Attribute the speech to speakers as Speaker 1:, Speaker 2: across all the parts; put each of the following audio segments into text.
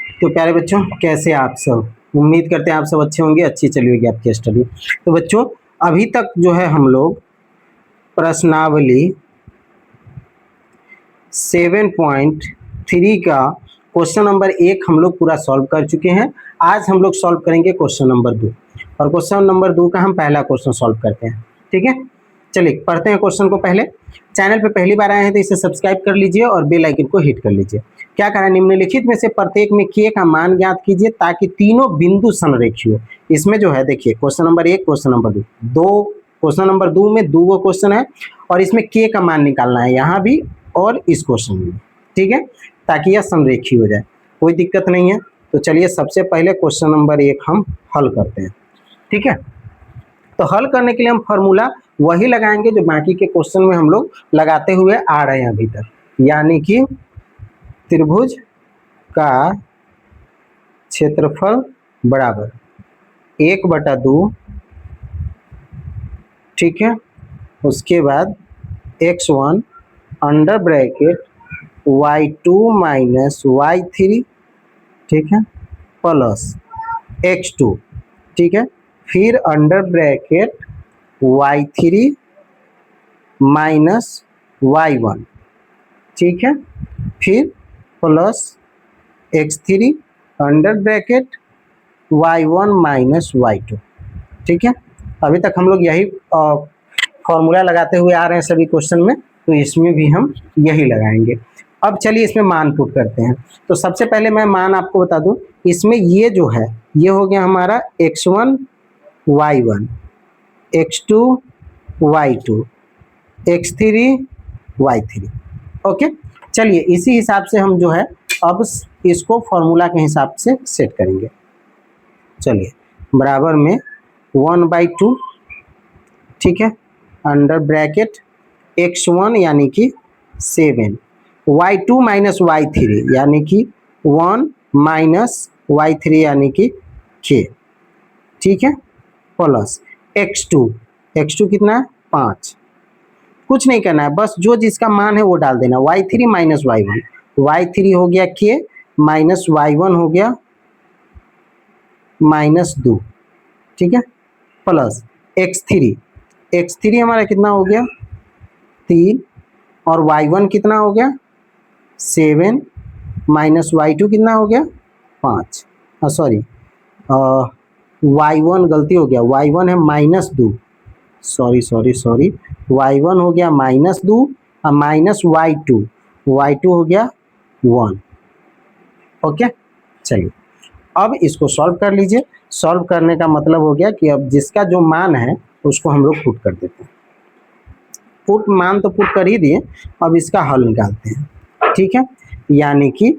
Speaker 1: तो प्यारे बच्चों, कैसे आप सब? उम्मीद करते हैं आप सब अच्छे होंगे, अच्छी चली होगी आपकी स्टडी। तो बच्चों, अभी तक जो है हम लोग प्रश्नावली 7.3 का क्वेश्चन नंबर 1 हम लोग पूरा सॉल्व कर चुके हैं। आज हम लोग सॉल्व करेंगे क्वेश्चन नंबर 2, और क्वेश्चन नंबर 2 का हम पहला क्वेश्चन सॉल्व करते हैं। ठीक है, चलिए पढ़ते हैं क्वेश्चन को। पहले चैनल पे पहली बार आए हैं तो इसे सब्सक्राइब कर लीजिए और बेल आइकन को हिट कर लीजिए। क्या करना है, निम्नलिखित में से प्रत्येक में के का मान ज्ञात कीजिए ताकि तीनों बिंदु संरेखीय हो। इसमें जो है देखिए, क्वेश्चन नंबर 1, क्वेश्चन नंबर 2, दो क्वेश्चन नंबर 2 में दो गो क्वेश्चन है और इसमें के का मान निकालना है, यहाँ भी और इस क्वेश्चन में। ठीक है, ताकि यह संरेखीय हो जाए, कोई दिक्कत नहीं है। तो चलिए सबसे पहले क्वेश्चन नंबर 1 हम हल करते हैं। ठीक है, तो हल करने के लिए हम फॉर्मूला वही लगाएंगे जो बाकी के क्वेश्चन में हम लोग लगाते हुए आ रहे हैं अभी तक, यानी कि त्रिभुज का क्षेत्रफल बराबर 1/2, ठीक है, उसके बाद x1 under bracket y2 minus y3, ठीक है, प्लस x2, ठीक है, फिर under bracket y3 minus y1, ठीक है, फिर plus x3 under bracket y1 minus y2। ठीक है, अभी तक हम लोग यही फॉर्मूला लगाते हुए आ रहे हैं सभी क्वेश्चन में, तो इसमें भी हम यही लगाएंगे। अब चलिए इसमें मान पुट करते हैं। तो सबसे पहले मैं मान आपको बता दूं, इसमें ये जो है ये हो गया हमारा x1 y1, x2 y2, x3 y3। Okay, चलिए इसी हिसाब से हम जो है अब इसको फॉर्मूला के हिसाब से सेट करेंगे। चलिए बराबर में 1/2, ठीक है, अंडर ब्रैकेट x1 यानी कि 7, y2 माइनस y3 यानी कि 1 माइनस y3 यानी कि k, ठीक है, प्लस x2 कितना है 5। कुछ नहीं करना है, बस जो जिसका मान है वो डाल देना। y3 माइनस y1, y3 हो गया k माइनस y1 हो गया -2, ठीक है, प्लस x3 हमारा कितना हो गया 3, और y1 कितना हो गया 7 माइनस y2 कितना हो गया 5। सॉरी, y1 गलती हो गया, y1 है -2, सॉरी, y1 हो गया -2 और माइनस y2 हो गया 1। ओके, चलिए अब इसको सॉल्व कर लीजिए। सॉल्व करने का मतलब हो गया कि अब जिसका जो मान है उसको हम लोग पुट कर देते हैं। मान तो पुट कर ही दिए, अब इसका हल निकालते हैं। ठीक है, यानी कि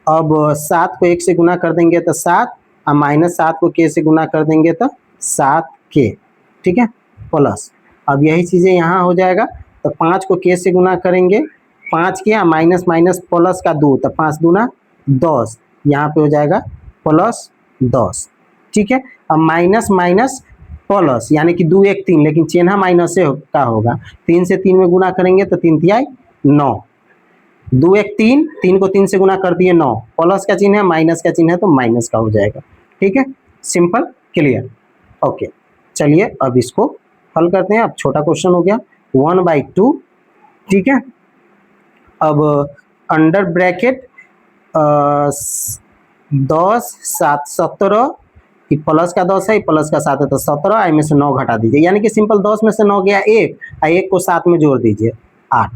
Speaker 1: अब 7 को 1 से गुना कर देंगे तो 7, और -7 को k से गुना कर देंगे तो 7k, ठीक है, प्लस अब यही चीज़ें यहाँ हो जाएगा। तो 5 को k से गुना करेंगे, 5 किया माइनस माइनस प्लस का 2, तो 5 दूना 10, यहाँ पे हो जाएगा प्लस 10। ठीक है, अब माइनस माइनस प्लस यानी कि 2 1 3, लेकिन चिन्ह माइनस से का होगा। 3 से 3 में गुना करेंगे तो 3 तिहाई 9, 2 1 3, 3 को 3 से गुना कर दिए 9, प्लस का चिन्ह है माइनस का चिन्ह है तो माइनस का हो जाएगा। ठीक है, सिंपल, क्लियर। ओके, चलिए अब इसको हल करते हैं। अब छोटा क्वेश्चन हो गया 1/2, ठीक है, अब अंडर ब्रैकेट 10 7 17, प्लस का 10 है, प्लस का 7 है तो 17, आई में से 9 घटा दीजिए, यानी कि सिंपल 10 में से 9 गया 1, और 1 को 7 में जोड़ दीजिए 8।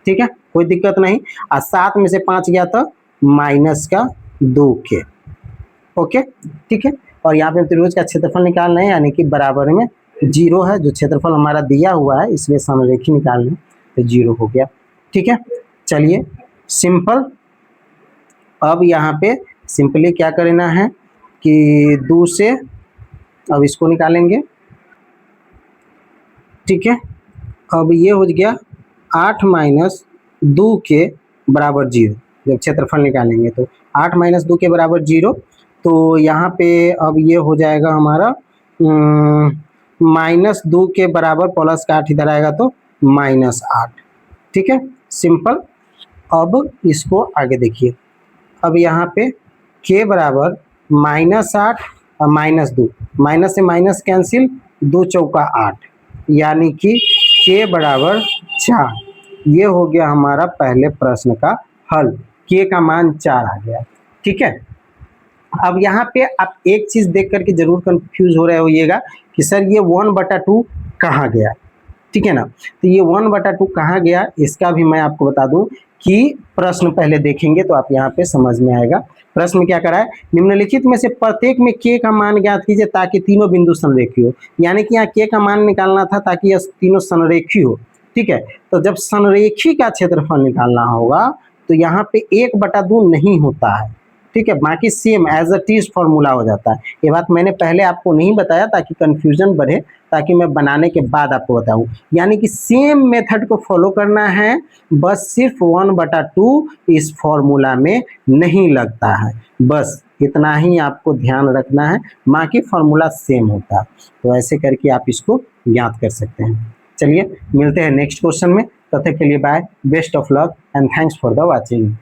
Speaker 1: ठीक है, कोई दिक्कत नहीं। और 7 में से 5 गया तो माइनस का 2k। ओके, ठीक है, और यहाँ पे त्रिभुज का क्षेत्रफल निकालना है, यानी कि बराबर में 0 है, जो क्षेत्रफल हमारा दिया हुआ है इसलिए समरेखी निकालना है, तो 0 हो गया। ठीक है, चलिए सिंपल। अब यहाँ पे सिंपली क्या करना है कि 2 से अब इसको निकालेंगे। ठीक है, अब ये हो गया 8 माइनस 2 के बराबर 0। जब क्षेत्रफल निकालेंगे तो 8 माइनस 2 के बराबर 0, तो यहाँ पे अब ये हो जाएगा हमारा -2 के बराबर प्लस का 8 इधर आएगा तो -8। ठीक है, सिंपल। अब इसको आगे देखिए, अब यहाँ पे के बराबर -8 और -2, माइनस से माइनस कैंसिल, 2 चौका 8, यानी कि के बराबर 4। ये हो गया हमारा पहले प्रश्न का हल, के का मान 4 आ गया। ठीक है, अब यहाँ पे आप एक चीज देख करके जरूर कंफ्यूज हो रहे होइएगा कि सर ये 1/2 कहाँ गया। ठीक है ना, तो ये 1/2 कहाँ गया इसका भी मैं आपको बता दूं कि प्रश्न पहले देखेंगे तो आप यहाँ पे समझ में आएगा। प्रश्न क्या करा है, निम्नलिखित में से प्रत्येक में के का मान ज्ञात कीजिए ताकि तीनों बिंदु संरेखी हो। यानी कि यहाँ के का मान निकालना था ताकि यह तीनों संरेखी हो। ठीक है, तो जब संरेखी का क्षेत्रफल निकालना होगा तो यहाँ पे 1/2 नहीं होता है। ठीक है, बाकी सेम एज अ टीज फॉर्मूला हो जाता है। ये बात मैंने पहले आपको नहीं बताया ताकि कंफ्यूजन बढ़े, ताकि मैं बनाने के बाद आपको बताऊं। यानी कि सेम मेथड को फॉलो करना है, बस सिर्फ 1/2 इस फॉर्मूला में नहीं लगता है, बस इतना ही आपको ध्यान रखना है, बाकी फॉर्मूला सेम होता है। तो ऐसे करके आप इसको याद कर सकते हैं। चलिए मिलते हैं नेक्स्ट क्वेश्चन में, तब तक के लिए bye, best of luck and thanks for the watching.